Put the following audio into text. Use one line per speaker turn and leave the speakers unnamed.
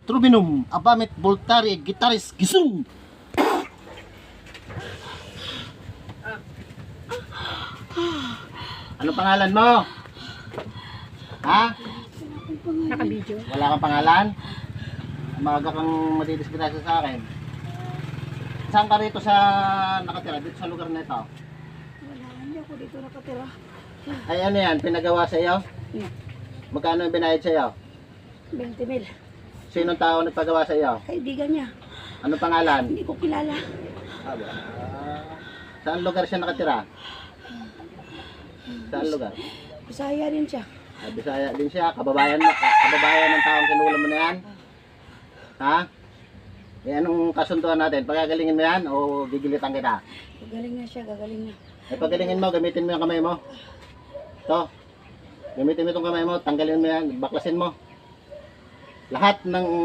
Trubinum, Abamit Voltari, Gitaris, Gisum. Ano pangalan mo? Ha?
Naka-video.
Wala kang pangalan? Maaga kang madidisgrasya sa akin. Saan ka rito sa nakatira? Dito sa lugar na ito?
Wala, hindi ako dito nakatira.
Ay ano yan, pinagawa sa iyo?
Yeah.
Magkano yung binayad sa iyo?
20,000.
Sinong tao nagpagawa sa iyo?
Kaibigan niya.
Ano pangalan?
Hindi ko kilala.
Saan lugar siya nakatira? Saan lugar?
Bisaya din siya.
Bisaya din siya, kababayan ng taong kinulam mo na yan? Ha? Eh, anong kasunduan natin? Pagagalingin mo yan o gigilitan kita?
Gagaling na siya, gagaling na.
Eh, pagalingin mo, gamitin mo yung kamay mo. Ito. Gamitin mo itong kamay mo, tanggalin mo yan, baklasin mo. Lahat ng